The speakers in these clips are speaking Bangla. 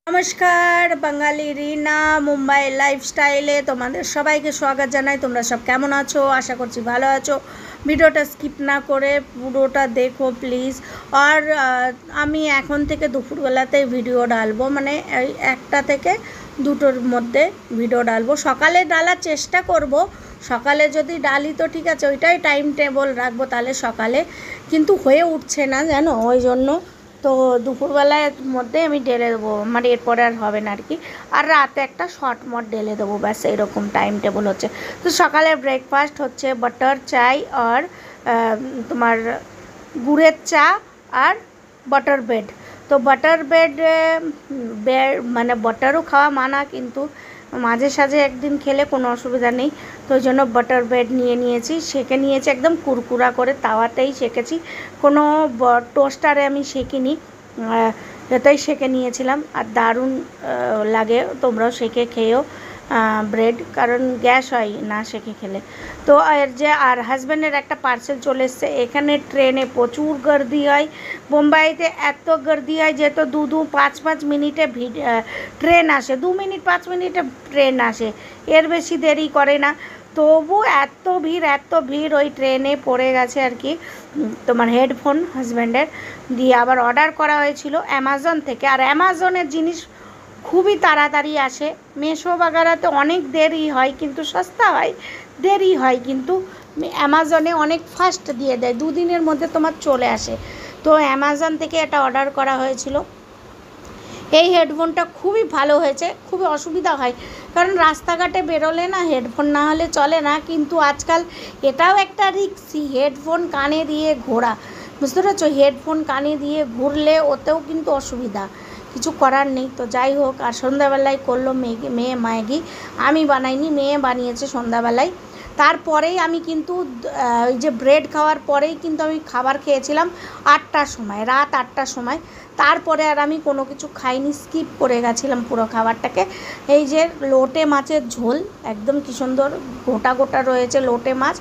নমস্কার বাঙালি রিনা মুম্বাই লাইফস্টাইলে তোমাদের সবাইকে স্বাগত জানাই। তোমরা সব কেমন আছো? আশা করছি ভালো আছো। ভিডিওটা স্কিপ না করে পুরোটা দেখো প্লিজ। আর আমি এখন থেকে দুপুরবেলাতেই ভিডিও ডালবো, মানে এই 1টা থেকে 2টোর মধ্যে ভিডিও ডালবো। সকালে ডালার চেষ্টা করব, সকালে যদি ডালি তো ঠিক আছে, ওইটাই টাইম টেবল রাখবো, তাহলে সকালে কিন্তু হয়ে উঠছে না জানো, ওই জন্য তো দুপুরবেলার মধ্যে আমি ঢেলে দেবো, মানে এরপরে আর হবে না আর কি। আর রাতে একটা শর্ট মট ঢেলে দেবো, ব্যাস এরকম টাইম টেবল হচ্ছে। তো সকালে ব্রেকফাস্ট হচ্ছে বাটার চাই আর তোমার গুড়ের চা আর বাটার ব্রেড। তো বাটার ব্রেড মানে বাটারও খাওয়া মানা, কিন্তু মাঝে সাঝে একদিন খেলে কোনো অসুবিধা নেই। তো ওই জন্য বাটার ব্রেড নিয়েছি, সেঁকে নিয়েছি একদম কুরকুরা করে, তাওয়াতেই সেঁকেছি, কোনো টোস্টারে আমি সেঁকিনি, এটাই সেঁকে নিয়েছিলাম। আর দারুণ লাগে, তোমরাও সেঁকে খেয়েও ব্রেড, কারণ গ্যাস হয় না সেঁকে খেলে। তো আর হাজব্যান্ডের একটা পার্সেল চলে এসছে। এখানে ট্রেনে প্রচুর গর্দি হয়, বোম্বাইতে এত গর্দি হয় যে তো 5 মিনিটে ট্রেন আসে, 2 মিনিট 5 মিনিটে ট্রেন আসে, এর বেশি দেরি করে না। তবু এত ভিড় ওই ট্রেনে পড়ে গেছে আর কি। তোমার হেডফোন হাজব্যান্ডের দিয়ে আবার অর্ডার করা হয়েছিল অ্যামাজন থেকে, আর অ্যামাজনের জিনিস খুবই তাড়াতাড়ি আসে। মেশো বাগারাতে অনেক দেরি হয়, কিন্তু সস্তা হয়, দেরি হয়, কিন্তু অ্যামাজনে অনেক ফাস্ট দিয়ে দেয়, 2 দিনের মধ্যে তোমার চলে আসে। তো অ্যামাজন থেকে এটা অর্ডার করা হয়েছিল। এই হেডফোনটা খুবই ভালো হয়েছে, খুবই অসুবিধা হয়, কারণ রাস্তাঘাটে বেরোলে না হেডফোন না হলে চলে না। কিন্তু আজকাল এটাও একটা রিস্কি, হেডফোন কানে দিয়ে ঘোরা, বুঝতে পারছো? হেডফোন কানে দিয়ে ঘুরলে ওতেও কিন্তু অসুবিধা, কিছু করার নেই। তো যাই হোক, আর সন্ধ্যাবেলায় করলো মেয়ে ম্যাগি, আমি বানাইনি, মেয়ে বানিয়েছে সন্ধ্যাবেলায়। তারপরেই আমি কিন্তু ওই যে ব্রেড খাওয়ার পরেই কিন্তু আমি খাবার খেয়েছিলাম 8টার সময়, রাত 8টার সময়। তারপরে আর আমি কোনো কিছু খাইনি, স্কিপ করে গেছিলাম পুরো খাবারটাকে। এই যে লোটে মাছের ঝোল, একদম কি সুন্দর গোটা গোটা রয়েছে লোটে মাছ,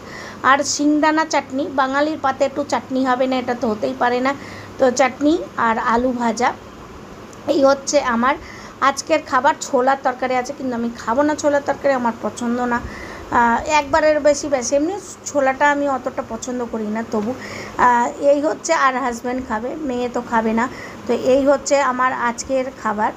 আর শিংদানা চাটনি, বাঙালির পাতে একটু চাটনি হবে না, এটা তো হতেই পারে না। তো চাটনি আর আলু ভাজা, এই হচ্ছে আমার আজকের খাবার। ছোলার তরকারি আছে, কিন্তু আমি খাবো না ছোলার তরকারি, আমার পছন্দ না, একবারের বেশি এমনি ছোলাটা আমি অতটা পছন্দ করি না, তবু এই হচ্ছে। আর হাজব্যান্ড খাবে, মেয়ে তো খাবে না। তো এই হচ্ছে আমার আজকের খাবার।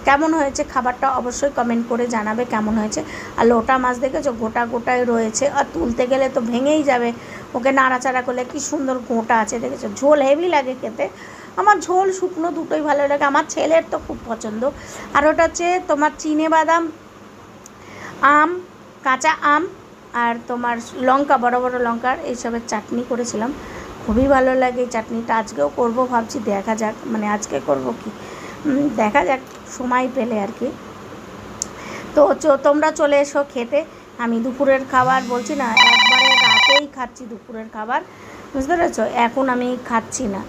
কেমন হয়েছে খাবারটা অবশ্যই কমেন্ট করে জানাবে কেমন হয়েছে। আর লোটা মাছ দেখেছো, গোটা গোটায় রয়েছে, আর তুলতে গেলে তো ভেঙেই যাবে, ওকে নাড়াচাড়া করলে কি সুন্দর গোটা আছে, দেখেছো? ঝোল হেভি লাগে খেতে, আমার ঝোল শুকনো দুটোই ভালো লাগে, আমার ছেলের তো খুব পছন্দ। আর ওটা হচ্ছে তোমার চিনেবাদাম, আম, কাঁচা আম, আর তোমার লঙ্কা, বড় বড় লঙ্কার এইসবের চাটনি করেছিলাম, খুবই ভালো লাগে এই চাটনিটা। আজকেও করব ভাবছি, দেখা যাক, মানে আজকে করব কি দেখা যাক সময় পেলে আর কি। তো তোমরা চলে এসো খেতে। আমি দুপুরের খাবার বলছি না, একবারে রাতেই খাচ্ছি দুপুরের খাবার, বুঝতে পেরেছো? এখন আমি খাচ্ছি না,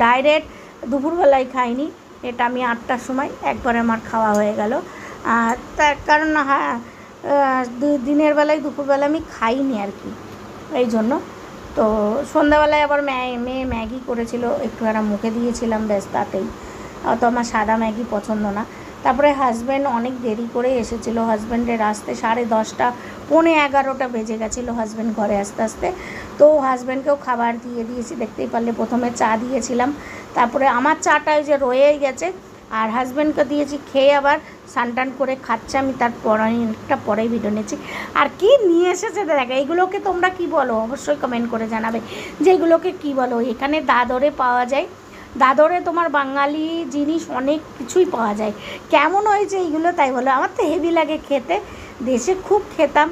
ডাইরেক্ট দুপুরবেলায় খাইনি, এটা আমি 8টার সময় একবারে আমার খাওয়া হয়ে গেল। তার কারণ হ্যাঁ, দিনের বেলায় দুপুরবেলা আমি খাইনি আর কি, এই জন্য। তো সন্ধ্যাবেলায় আবার মেয়ে ম্যাগি করেছিল, একটু একটা মুখে দিয়েছিলাম, ব্যাস তাতেই। অত আমার সাদা ম্যাগি পছন্দ না। তারপরে হাজব্যান্ড অনেক দেরি করে এসেছিলো, হাজব্যান্ডের আসতে 10:30 পৌনে 11টা বেজে গেছিলো হাজব্যান্ড ঘরে আসতে আসতে। তো হাজব্যান্ডকেও খাবার দিয়ে দিয়েছি, দেখতেই পারলে প্রথমে চা দিয়েছিলাম, তারপরে আমার চাটা ওই যে রয়েই গেছে, আর হাজব্যান্ডকে দিয়েছি, খেয়ে আবার স্নান করে খাচ্ছে। আমি তার একটা পরেই ভিডিও নিয়েছি। আর কি নিয়ে এসেছে দেখো, এইগুলোকে তোমরা কি বলো অবশ্যই কমেন্ট করে জানাবে, যে এগুলোকে কী বলো। এখানে দাদরে পাওয়া যায়, দাদরে তোমার বাঙালি জিনিস অনেক কিছুই পাওয়া যায়। কেমন হয়েছে এইগুলো তাই বলো, আমার তো হেভি লাগে খেতে, দেশে খুব খেতাম,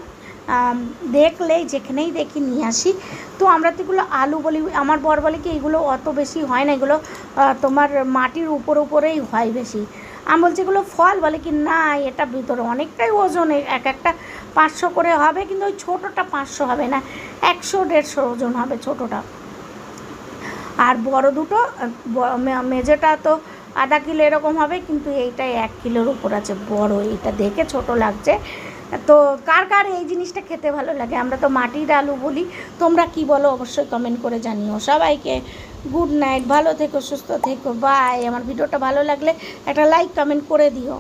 দেখলেই যেখানেই দেখি নিয়ে আসি। তো আমরা তো এগুলো আলু বলি, আমার বর বলে কি এগুলো অত বেশি হয় না, এগুলো তোমার মাটির উপরেই হয় বেশি। আমি বলছি এগুলো ফল, বলে কি না এটা ভিতরে অনেকটাই ওজন, একটা 500 করে হবে, কিন্তু ওই ছোটোটা 500 হবে না, 100-150 ওজন হবে ছোটোটা। আর বড় দুটো, মেজেটা তো আধা কিলো এরকম হবে, কিন্তু এইটাই 1 কিলোর উপর আছে, বড়, এইটা দেখে ছোট লাগছে। তো কার কার এই জিনিসটা খেতে ভালো লাগে? আমরা তো মাটির আলু বলি, তোমরা কি বলো অবশ্যই কমেন্ট করে জানিও। সবাইকে গুড নাইট, ভালো থেকো, সুস্থ থেকো, বাই। আমার ভিডিওটা ভালো লাগলে একটা লাইক কমেন্ট করে দিও।